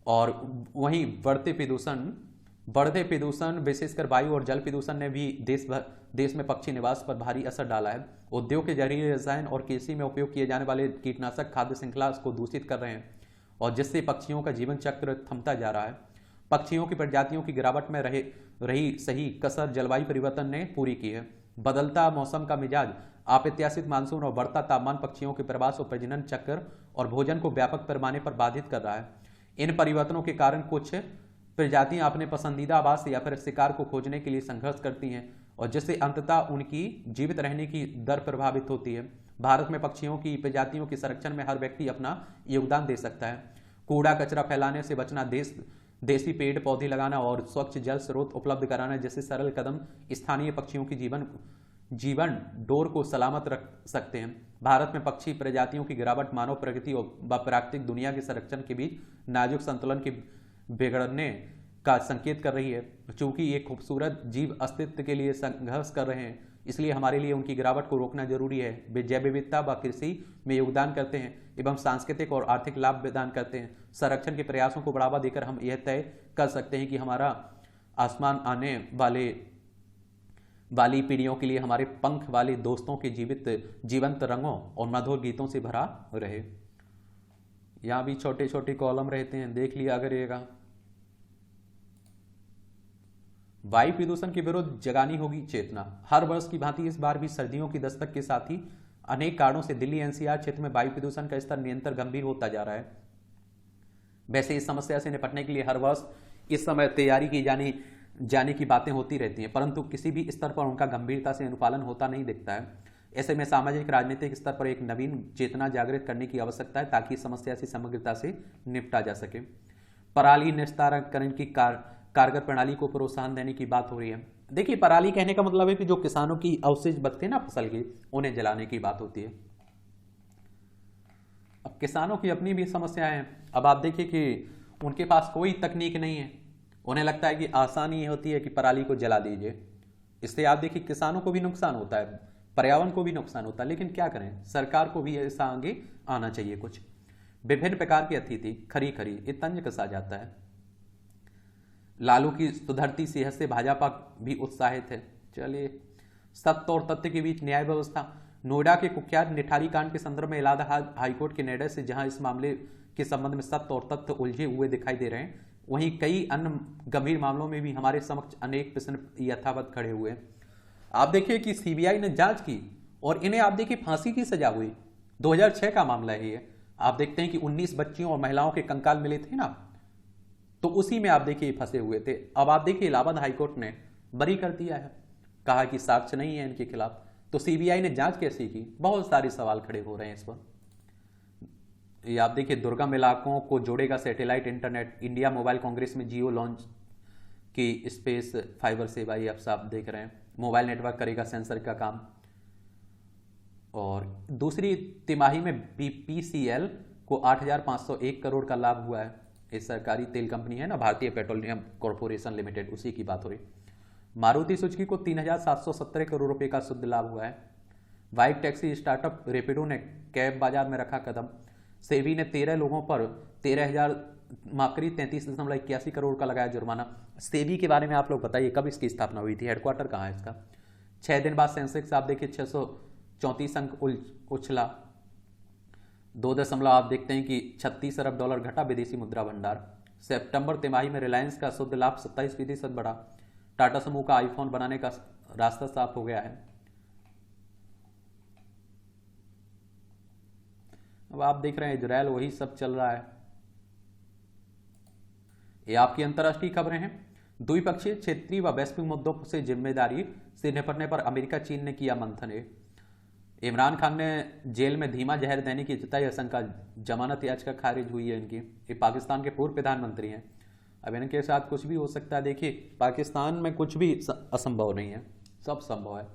और वहीं बढ़ते प्रदूषण विशेषकर वायु और जल प्रदूषण ने भी देश में पक्षी निवास पर भारी असर डाला है। उद्योग के जहरीले रसायन और कृषि में उपयोग किए जाने वाले कीटनाशक खाद्य श्रृंखला को दूषित कर रहे हैं और जिससे पक्षियों का जीवन चक्र थमता जा रहा है। पक्षियों की प्रजातियों की गिरावट में रही सही कसर जलवायु परिवर्तन ने पूरी की है। बदलता मौसम का मिजाज, अप्रत्याशित मानसून और बढ़ता तापमान पक्षियों के प्रवास और प्रजनन चक्र और भोजन को व्यापक पैमाने पर बाधित कर रहा है। इन परिवर्तनों के कारण कुछ प्रजातियां अपने पसंदीदा आवास या फिर शिकार को खोजने के लिए संघर्ष करती हैं और जिससे अंततः उनकी जीवित रहने की दर प्रभावित होती है। भारत में पक्षियों की प्रजातियों के संरक्षण में हर व्यक्ति अपना योगदान दे सकता है। कूड़ा कचरा फैलाने से बचना, देसी पेड़ पौधे लगाना और स्वच्छ जल स्रोत उपलब्ध कराना जैसे सरल कदम स्थानीय पक्षियों की जीवन डोर को सलामत रख सकते हैं। भारत में पक्षी प्रजातियों की गिरावट मानव प्रगति और प्राकृतिक दुनिया के संरक्षण के बीच नाजुक संतुलन के बिगड़ने का संकेत कर रही है। चूंकि ये खूबसूरत जीव अस्तित्व के लिए संघर्ष कर रहे हैं, इसलिए हमारे लिए उनकी गिरावट को रोकना जरूरी है। वे जैव विविधता व कृषि में योगदान करते हैं एवं सांस्कृतिक और आर्थिक लाभ प्रदान करते हैं। संरक्षण के प्रयासों को बढ़ावा देकर हम यह तय कर सकते हैं कि हमारा आसमान आने वाली पीढ़ियों के लिए हमारे पंख वाले दोस्तों के जीवंत रंगों और मधुर गीतों से भरा रहे। यहां भी छोटे छोटे कॉलम रहते हैं, देख लिया करिएगा। वायु प्रदूषण के विरुद्ध जगानी होगी चेतना। हर वर्ष की भांति इस बार भी सर्दियों की दस्तक के साथ ही अनेक कारणों से दिल्ली एनसीआर क्षेत्र में वायु प्रदूषण का स्तर निरंतर गंभीर होता जा रहा है। वैसे इस समस्या से निपटने के लिए हर वर्ष इस समय तैयारी की जाने की बातें होती रहती हैं, परंतु किसी भी स्तर पर उनका गंभीरता से अनुपालन होता नहीं दिखता है। ऐसे में सामाजिक राजनीतिक स्तर पर एक नवीन चेतना जागृत करने की आवश्यकता है ताकि इस समस्या से समग्रता से निपटा जा सके। पराली निस्तारण की कारगर प्रणाली को प्रोत्साहन देने की बात हो रही है। देखिए, पराली कहने का मतलब है कि जो किसानों की अवशेष बचते हैं ना फसल की, उन्हें जलाने की बात होती है। अब किसानों की अपनी भी समस्याएं हैं। अब आप देखिए कि उनके पास कोई तकनीक नहीं है, उन्हें लगता है कि आसानी होती है कि पराली को जला दीजिए। इससे आप देखिए किसानों को भी नुकसान होता है, पर्यावरण को भी नुकसान होता है, लेकिन क्या करें, सरकार को भी ऐसा आगे आना चाहिए। कुछ विभिन्न प्रकार की अतिथि खरी ये तंज कसा जाता है। लालू की सुधरती सेहत से भाजपा भी उत्साहित है। चलिए, सत्य और तथ्य के बीच न्याय व्यवस्था। नोएडा के कुख्यात निठारी कांड के संदर्भ में इलाहाबाद हाईकोर्ट के निर्णय से जहां इस मामले के संबंध में सत्य और तथ्य उलझे हुए दिखाई दे रहे हैं, वहीं कई अन्य गंभीर मामलों में भी हमारे समक्ष अनेक प्रश्न यथावत खड़े हुए। आप देखिए कि सीबीआई ने जांच की और इन्हें आप देखिए फांसी की सजा हुई। 2006 का मामला है ये। आप देखते हैं कि 19 बच्चियों और महिलाओं के कंकाल मिले थे ना, तो उसी में आप देखिए फंसे हुए थे। अब आप देखिए इलाहाबाद हाईकोर्ट ने बरी कर दिया है, कहा कि साक्ष्य नहीं है इनके खिलाफ। तो सीबीआई ने जांच कैसी की, बहुत सारे सवाल खड़े हो रहे हैं इस पर। ये आप देखिए दुर्गम इलाकों को जोड़ेगा satellite internet. India mobile Congress में जियो लॉन्च की स्पेस फाइबर सेवा, ये आप साफ देख रहे हैं। मोबाइल नेटवर्क करेगा सेंसर का काम। और दूसरी तिमाही में बीपीसीएल को 8,501 करोड़ का लाभ हुआ है। ये सरकारी तेल कंपनी है ना, भारतीय पेट्रोलियम कॉर्पोरेशन लिमिटेड, उसी की बात हो रही। मारुति सुजुकी को 3,717 करोड़ रुपए का शुद्ध लाभ हुआ है। बाइक टैक्सी स्टार्टअप रेपिडो ने कैब बाजार में रखा कदम। सेबी ने 13 लोगों पर 33.81 करोड़ का लगाया जुर्माना। सेबी के बारे में आप लोग बताइए, कब इसकी स्थापना हुई थी, हेडक्वार्टर कहाँ है इसका। 6 दिन बाद सेंसेक्स आप देखिए 634 अंक उछला। 2 आप देखते हैं कि $36 अरब घटा विदेशी मुद्रा भंडार। सितंबर तिमाही में रिलायंस का शुद्ध लाभ 27% बढ़ा। टाटा समूह का आईफोन बनाने का रास्ता साफ हो गया है। अब आप देख रहे हैं इजरायल, वही सब चल रहा है। ये आपकी अंतर्राष्ट्रीय खबरें हैं। द्विपक्षीय, क्षेत्रीय व वैश्विक मुद्दों से जिम्मेदारी से निपटने पर अमेरिका चीन ने किया मंथन। इमरान खान ने जेल में धीमा जहर देने की जताई आशंका। जमानत याचिका खारिज हुई है इनकी। ये पाकिस्तान के पूर्व प्रधानमंत्री हैं। अब इनके साथ कुछ भी हो सकता है। देखिए, पाकिस्तान में कुछ भी असंभव नहीं है, सब संभव है।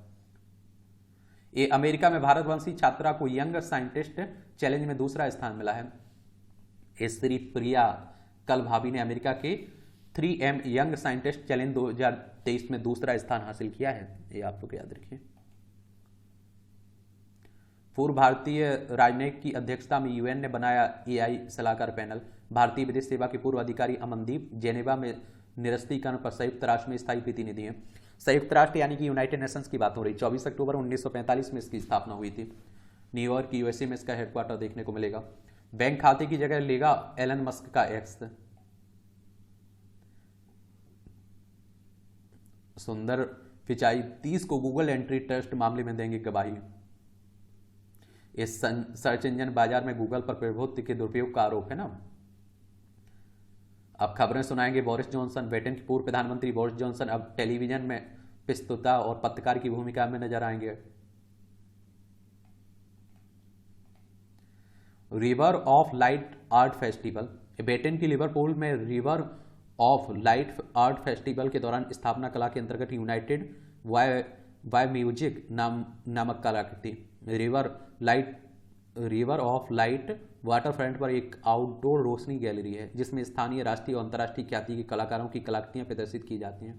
ये अमेरिका में भारतवंशी छात्रा को यंग साइंटिस्ट चैलेंज में दूसरा स्थान मिला है। श्री प्रिया कल भाभी ने अमेरिका के 3M यंग साइंटिस्ट चैलेंज 2023 में दूसरा स्थान हासिल किया है। ये आप लोग याद रखिए। पूर्व भारतीय राजनयिक की अध्यक्षता में यूएन ने बनाया एआई सलाहकार पैनल। भारतीय विदेश सेवा के पूर्व अधिकारी अमनदीप जेनेवा में निरस्तीकरण पर संयुक्त राष्ट्र में स्थायी प्रतिनिधि हैं। संयुक्त राष्ट्र यानी कि यूनाइटेड नेशंस की बात हो रही। 24 अक्टूबर 1945 में इसकी स्थापना हुई थी। न्यूयॉर्क यूएसए में इसका हेडक्वार्टर देखने को मिलेगा। बैंक खाते की जगह लेगा एलन मस्क का एक्स। सुंदर पिचाई 30 को गूगल एंट्री टेस्ट मामले में देंगे गवाही। इस सर्च इंजन बाजार में गूगल पर प्रभुत्व के दुरुपयोग का आरोप है ना। अब खबरें सुनाएंगे बोरिस जॉनसन। ब्रिटेन के पूर्व प्रधानमंत्री बोरिस जॉनसन अब टेलीविजन में प्रस्तुता और पत्रकार की भूमिका में नजर आएंगे। River of light art festival. Britain की लिवरपूल में river of light art festival के दौरान स्थापना कला के अंतर्गत यूनाइटेड वाई म्यूजिक नामक कलाकृति river of light water front पर एक आउटडोर रोशनी गैलरी है जिसमें स्थानीय, राष्ट्रीय और अंतर्राष्ट्रीय ख्याति के कलाकारों की कलाकृतियां प्रदर्शित की जाती हैं।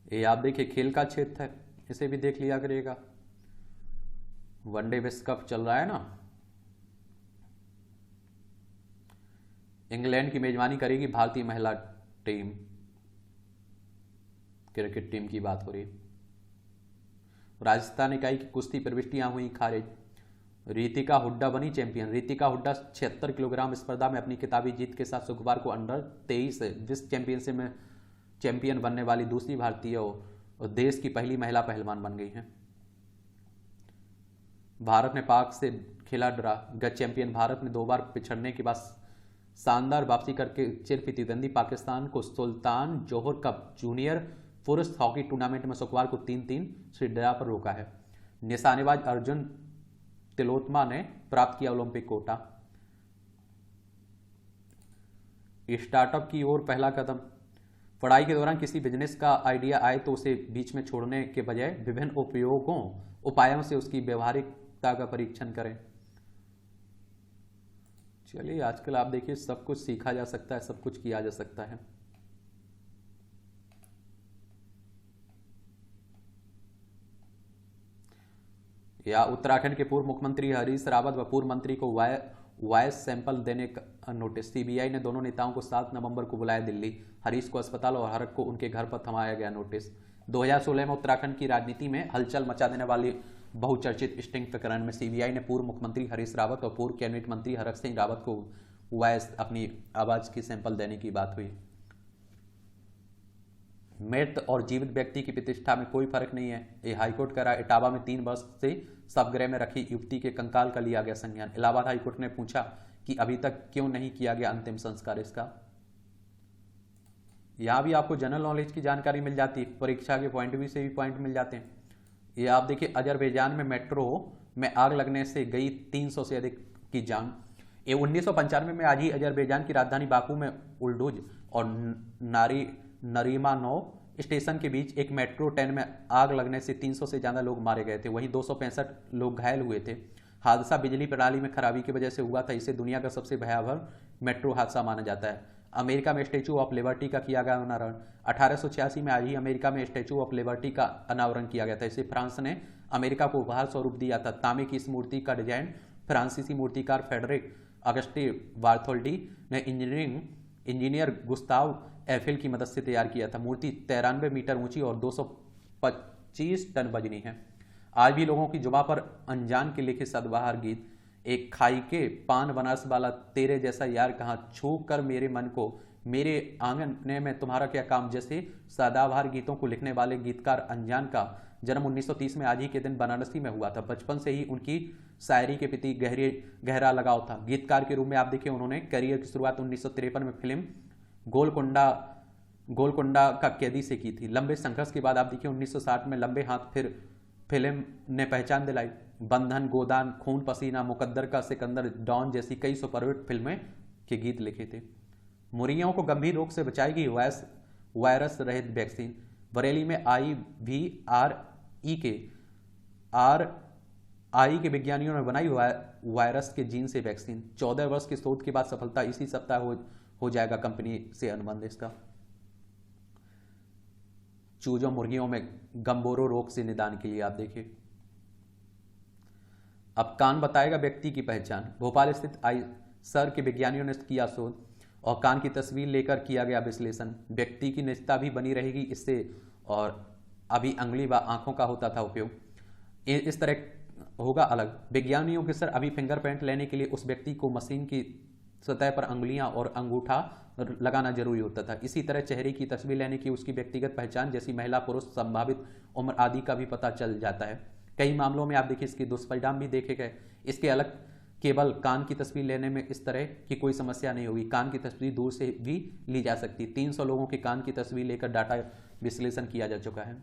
ये आप देखिए खेल का क्षेत्र है, इसे भी देख लिया करिएगा। वनडे विश्व कप चल रहा है ना। इंग्लैंड की मेजबानी करेगी भारतीय महिला टीम, क्रिकेट टीम की बात हो रही है। राजस्थान इकाई की कुश्ती प्रविष्टियां हुई खारिज। रितिका हुड्डा बनी चैंपियन। रितिका हुड्डा 76 किलोग्राम स्पर्धा में अपनी किताबी जीत के साथ शुक्रवार को अंडर 23 विश्व चैंपियनशिप में चैंपियन बनने वाली दूसरी भारतीय और देश की पहली महिला पहलवान बन गई हैं। भारत ने पाक से खेला ड्रा। गत चैंपियन भारत ने 2 बार पिछड़ने के बाद शानदार वापसी करके चिर प्रतिद्वंदी पाकिस्तान को सुल्तान जोहर कप जूनियर पुरुष हॉकी टूर्नामेंट में शुक्रवार को 3-3 से ड्रा पर रोका है। निशानेबाज अर्जुन तिलोत्मा ने प्राप्त किया ओलंपिक कोटा। स्टार्टअप की ओर पहला कदम। पढ़ाई के दौरान किसी बिजनेस का आइडिया आए तो उसे बीच में छोड़ने के बजाय विभिन्न उपायों से उसकी व्यवहारिकता का परीक्षण करें। चलिए, आजकल आप देखिए सब कुछ सीखा जा सकता है, सब कुछ किया जा सकता है। या उत्तराखंड के पूर्व मुख्यमंत्री हरीश रावत व पूर्व मंत्री को वॉयस सैंपल देने का नोटिस। सीबीआई ने दोनों नेताओं को 7 नवंबर को बुलाया दिल्ली। हरीश को अस्पताल और हरक को उनके घर पर थमाया गया नोटिस। 2016 में उत्तराखंड की राजनीति में हलचल मचा देने वाली बहुचर्चित स्टिंग प्रकरण में सीबीआई ने पूर्व मुख्यमंत्री हरीश रावत और पूर्व कैबिनेट मंत्री हरक सिंह रावत को वॉयस अपनी आवाज की सैंपल देने की बात हुई। मृत और जीवित व्यक्ति की प्रतिष्ठा में कोई फर्क नहीं है, ये हाईकोर्ट का राय। इटावा में 3 वर्ष से शवगृह में रखी युवती के कंकाल का लिया गया संज्ञान। इलाहाबाद हाईकोर्ट ने पूछा कि अभी तक क्यों नहीं किया गया अंतिम संस्कार इसका। यहां भी आपको जनरल नॉलेज की जानकारी मिल जाती है, परीक्षा के पॉइंट भी से भी पॉइंट मिल जाते हैं। ये आप देखिए, अजरबैजान में मेट्रो में आग लगने से गई 300 से अधिक की जान। ये 1995 में आज ही अजरबैजान की राजधानी बाकू में उल्डुज और नरीमानोव स्टेशन के बीच एक मेट्रो ट्रेन में आग लगने से 300 से ज्यादा लोग मारे गए थे, वहीं 265 लोग घायल हुए थे। हादसा बिजली प्रणाली में खराबी की वजह से हुआ था। इसे दुनिया का सबसे भयावह मेट्रो हादसा माना जाता है। अमेरिका में स्टैचू ऑफ लिबर्टी का किया गया अनावरण। 1886 में आज ही अमेरिका में स्टैचू ऑफ लिबर्टी का अनावरण किया गया था। इसे फ्रांस ने अमेरिका को उपहार स्वरूप दिया था। तांबे की इस मूर्ति का डिजाइन फ्रांसीसी मूर्तिकार फ्रेडरिक अगस्टे बार्थोल्डी ने इंजीनियर गुस्ताव एफिल की मदद से तैयार किया था। मूर्ति 93 मीटर ऊंची और 225 टन वजनी है। आज भी लोगों की जुबां पर अनजान के लिखे सदबहार गीत, एक खाई के पान बनारस वाला तेरे जैसा यार कहाँ, छू कर मेरे मन को, मेरे आंगन में तुम्हारा क्या काम जैसे सदाबहार गीतों को लिखने वाले गीतकार अनजान का जन्म 1930 में आज ही के दिन बनारसी में हुआ था। बचपन से ही उनकी शायरी के प्रति गहरा लगाव था। गीतकार के रूप में आप देखिए, उन्होंने करियर की शुरुआत 1953 में फिल्म गोलकोंडा का कैदी से की थी। लंबे संघर्ष के बाद आप देखिए 1960 में लंबे हाथ फिल्म ने पहचान दिलाई। बंधन, गोदान, खून पसीना, मुकद्दर का सिकंदर, डॉन जैसी कई सुपरहिट फिल्में के गीत लिखे थे। मुर्गियों को गंभीर रोग से बचाएगी वायरस रहित वैक्सीन। बरेली में RI के विज्ञानियों ने बनाई वायरस के जीन से वैक्सीन। 14 वर्ष की शोध के बाद सफलता। इसी सप्ताह हो जाएगा कंपनी से अनुबंध इसका। चूजों मुर्गियों में गंबोरो रोग से निदान के लिए। आप देखिए, अब कान बताएगा व्यक्ति की पहचान। भोपाल स्थित आईसर के विज्ञानियों ने किया शोध और कान की तस्वीर लेकर किया गया विश्लेषण। व्यक्ति की निजता भी बनी रहेगी इससे, और अभी अंगुली व आंखों का होता था उपयोग, इस तरह होगा अलग। विज्ञानियों के सर अभी फिंगरप्रिंट लेने के लिए उस व्यक्ति को मशीन की सतह पर अंगुलियां और अंगूठा लगाना जरूरी होता था। इसी तरह चेहरे की तस्वीर लेने की उसकी व्यक्तिगत पहचान जैसी महिला पुरुष संभावित उम्र आदि का भी पता चल जाता है। कई मामलों में आप देखिए इसके दुष्परिणाम भी देखे गए। इसके अलग केवल कान की तस्वीर लेने में इस तरह की कोई समस्या नहीं होगी, कान की तस्वीर दूर से भी ली जा सकती। 300 लोगों के कान की तस्वीर लेकर डाटा विश्लेषण किया जा चुका है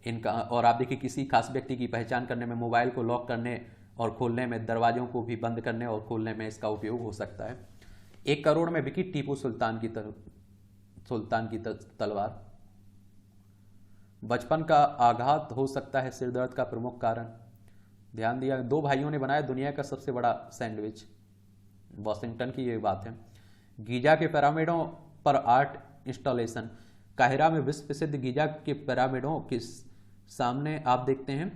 इनका। और आप देखिए किसी खास व्यक्ति की पहचान करने में, मोबाइल को लॉक करने और खोलने में, दरवाजों को भी बंद करने और खोलने में इसका उपयोग हो सकता है। 1 करोड़ में बिकी टीपू सुल्तान की तलवार। बचपन का आघात हो सकता है सिर दर्द का प्रमुख कारण। ध्यान दिया, 2 भाइयों ने बनाया दुनिया का सबसे बड़ा सैंडविच। वॉशिंगटन की ये बात है। गीजा के पिरामिडों पर आर्ट इंस्टॉलेशन। काहिरा में विश्व प्रसिद्ध गीजा के पिरामिडों के सामने आप देखते हैं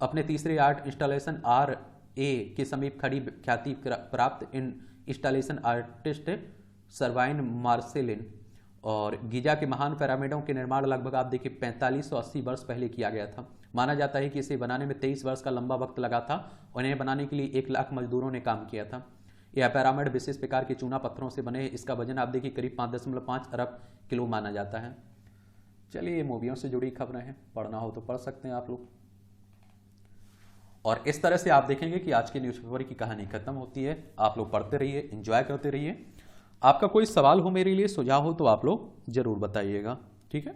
अपने तीसरे आर्ट इंस्टॉलेशन RA के समीप खड़ी ख्याति प्राप्त इंस्टॉलेशन आर्टिस्ट सर्वाइन मार्सेलिन। और गीजा के महान पिरामिडों के निर्माण लगभग आप देखिए 4580 वर्ष पहले किया गया था। माना जाता है कि इसे बनाने में 23 वर्ष का लंबा वक्त लगा था और इन्हें बनाने के लिए 1 लाख मजदूरों ने काम किया था। यह पिरामिड विशेष प्रकार के चूना पत्थरों से बने। इसका वजन आप देखिए करीब 5.5 अरब किलो माना जाता है। चलिए, ये मूवियों से जुड़ी खबरें हैं, पढ़ना हो तो पढ़ सकते हैं आप लोग। और इस तरह से आप देखेंगे कि आज के न्यूज़पेपर की कहानी खत्म होती है। आप लोग पढ़ते रहिए, एंजॉय करते रहिए। आपका कोई सवाल हो मेरे लिए, सुझाव हो तो आप लोग जरूर बताइएगा, ठीक है।